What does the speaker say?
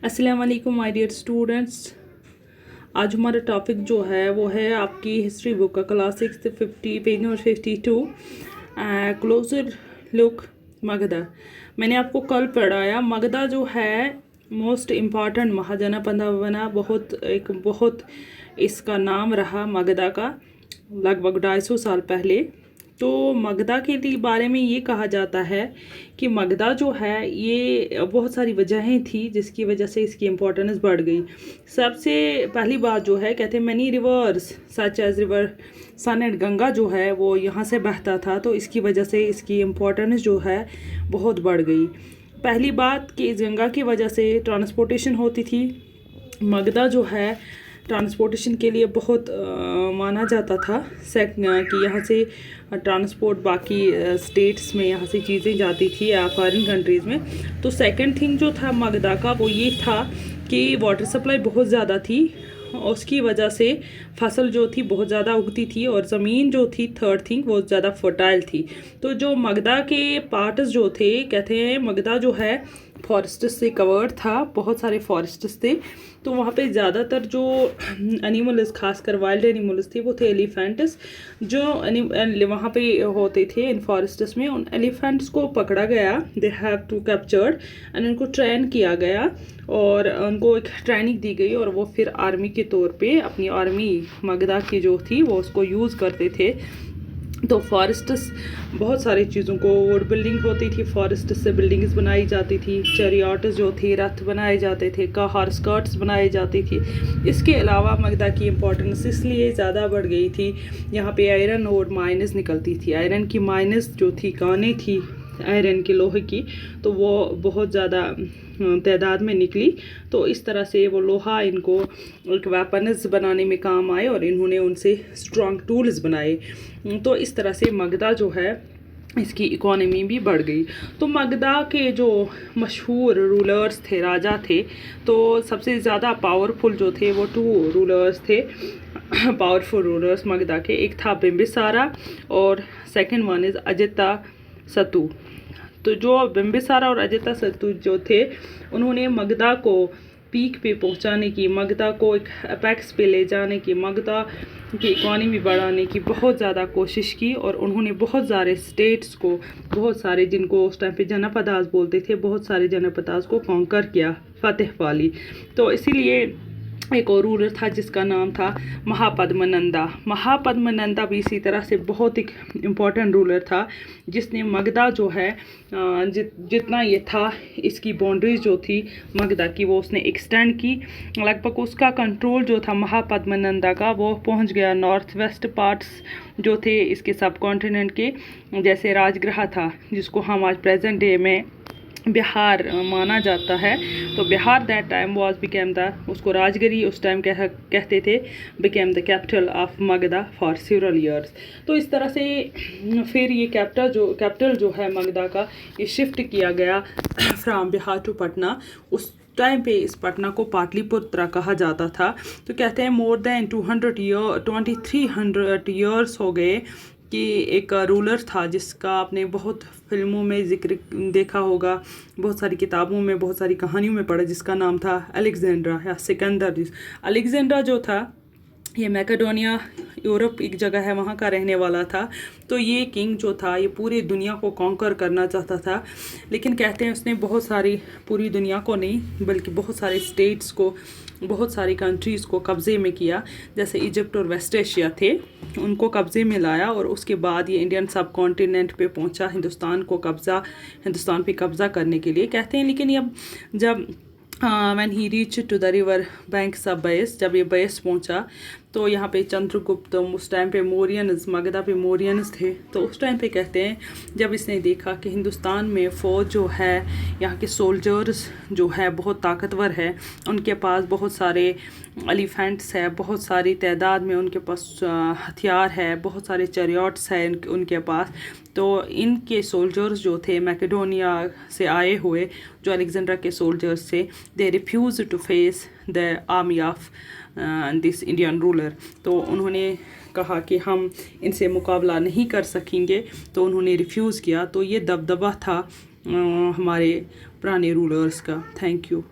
अस्सलाम वालेकुम my dear students. आज हमारा टॉपिक जो है वो है आपकी हिस्ट्री बुक का class 6 50 page number 52 closure look Magadha. मैंने आपको कल पढ़ाया मगधा जो है मोस्ट इम्पॉर्टेंट महाजनपद बना, बहुत इसका नाम रहा मगधा का लगभग 250 साल पहले। तो मगधा के बारे में ये कहा जाता है कि मगधा जो है ये बहुत सारी वजहें थी जिसकी वजह से इसकी इम्पोर्टेंस बढ़ गई। सबसे पहली बात जो है कहते हैं many rivers such as river Son and Ganga जो है वो यहाँ से बहता था, तो इसकी वजह से इसकी इम्पोर्टेंस जो है बहुत बढ़ गई। पहली बात कि इस गंगा की वजह से ट्रांसपोर्टेशन होती थी। मगधा जो है ट्रांसपोर्टेशन के लिए बहुत माना जाता था कि यहाँ से ट्रांसपोर्ट बाकी स्टेट्स में यहाँ से चीज़ें जाती थी या फॉरेन कंट्रीज़ में। तो सेकंड थिंग जो था मगधा का वो ये था कि वाटर सप्लाई बहुत ज़्यादा थी, उसकी वजह से फसल जो थी बहुत ज़्यादा उगती थी और ज़मीन जो थी थर्ड थिंग वो ज़्यादा फर्टाइल थी। तो जो मगधा के पार्ट्स जो थे कहते हैं मगधा जो है फॉरेस्ट से कवर्ड था, बहुत सारे फॉरेस्ट्स थे। तो वहाँ पे ज़्यादातर जो एनिमल्स खासकर वाइल्ड एनिमल्स थे वो थे एलिफेंट्स जो वहाँ पे होते थे इन फॉरेस्ट्स में। उन एलिफेंट्स को पकड़ा गया, they have to captured and उनको ट्रेन किया गया और उनको एक ट्रेनिंग दी गई और वो फिर आर्मी के तौर पे अपनी आर्मी मगधा की जो थी वो उसको यूज़ करते थे। तो फॉरेस्ट्स बहुत सारी चीज़ों को वुड बिल्डिंग होती थी, फॉरेस्ट से बिल्डिंग्स बनाई जाती थी, चैरियट्स जो थी रथ बनाए जाते थे, कार स्कर्ट्स बनाई जाती थी। इसके अलावा मगधा की इम्पोर्टेंस इसलिए ज़्यादा बढ़ गई थी, यहाँ पे आयरन और माइनस निकलती थी। आयरन की माइनस जो थी कानें थी आयरन के लोहे की, तो वो बहुत ज़्यादा तादाद में निकली। तो इस तरह से वो लोहा इनको एक वेपन्स बनाने में काम आए और इन्होंने उनसे स्ट्रॉन्ग टूल्स बनाए। तो इस तरह से मगधा जो है इसकी इकोनॉमी भी बढ़ गई। तो मगधा के जो मशहूर रूलर्स थे, राजा थे, तो सबसे ज़्यादा पावरफुल जो थे वो 2 रूलर्स थे पावरफुल रूलर्स मगधा के। एक था बिम्बिसारा और सेकंड वन इज़ अजातशत्रु। तो जो बिम्बिसारा और अजातशत्रु जो थे उन्होंने मगधा को पीक पे पहुंचाने की, मगधा को एक अपेक्स पे ले जाने की, मगधा की इकॉनमी बढ़ाने की बहुत ज़्यादा कोशिश की और उन्होंने बहुत सारे स्टेट्स को, बहुत सारे जिनको उस टाइम पे जनपदास बोलते थे, बहुत सारे जनपदास को कॉन्कर किया, फतेह पा ली। तो इसीलिए एक और रूलर था जिसका नाम था महापद्मनंदा। महापद्मनंदा भी इसी तरह से बहुत एक इम्पॉर्टेंट रूलर था जिसने मगधा जो है जितना ये था इसकी बाउंड्रीज जो थी मगधा की वो उसने एक्सटेंड की। लगभग उसका कंट्रोल जो था महापद्मनंदा का वो पहुंच गया नॉर्थ वेस्ट पार्ट्स जो थे इसके सब कॉन्टिनेंट के, जैसे राजगृह था जिसको हम आज प्रेजेंट डे में बिहार माना जाता है। तो Bihar that time was became the, उसको राजगिरी उस टाइम कहते थे, became the capital of Magadha for several years. तो इस तरह से फिर ये कैपिटल जो है मगधा का ये शिफ्ट किया गया फ्रॉम बिहार टू पटना। उस टाइम पे इस पटना को पाटलिपुत्र कहा जाता था। तो कहते हैं मोर देन 2300 ईयर्स हो गए कि एक रूलर था जिसका आपने बहुत फिल्मों में जिक्र देखा होगा, बहुत सारी किताबों में, बहुत सारी कहानियों में पढ़ा, जिसका नाम था अलेक्जेंड्रा या सिकंदर। अलेक्जेंड्रा जो था ये मैकेडोनिया यूरोप एक जगह है वहाँ का रहने वाला था। तो ये किंग जो था ये पूरी दुनिया को कॉन्कर करना चाहता था, लेकिन कहते हैं उसने बहुत सारी, पूरी दुनिया को नहीं बल्कि बहुत सारे स्टेट्स को, बहुत सारी कंट्रीज़ को कब्ज़े में किया। जैसे इजिप्ट और वेस्ट एशिया थे उनको कब्ज़े में लाया और उसके बाद ये इंडियन सब कॉन्टिनेंट पे पहुंचा, हिंदुस्तान पे कब्ज़ा करने के लिए कहते हैं। लेकिन अब जब when he reach to the river bank सब बयस, जब ये बयस पहुंचा तो यहाँ पे चंद्रगुप्त, उस टाइम पे मौर्यंस, मगधा पे मौर्यंस थे। तो उस टाइम पे कहते हैं जब इसने देखा कि हिंदुस्तान में फ़ौज जो है, यहाँ के सोल्जर्स जो है बहुत ताकतवर है, उनके पास बहुत सारे एलिफेंट्स है, बहुत सारी तादाद में उनके पास हथियार है, बहुत सारे चैरियट्स है उनके पास। तो इनके सोल्जर्स जो थे मैकेडोनिया से आए हुए जो अलेक्जेंड्रा के सोल्जर्स थे, they refuse to face the army of this Indian ruler. तो उन्होंने कहा कि हम इनसे मुकाबला नहीं कर सकेंगे, तो उन्होंने रिफ्यूज़ किया। तो ये दबदबा था हमारे पुराने रूलर्स का। Thank you.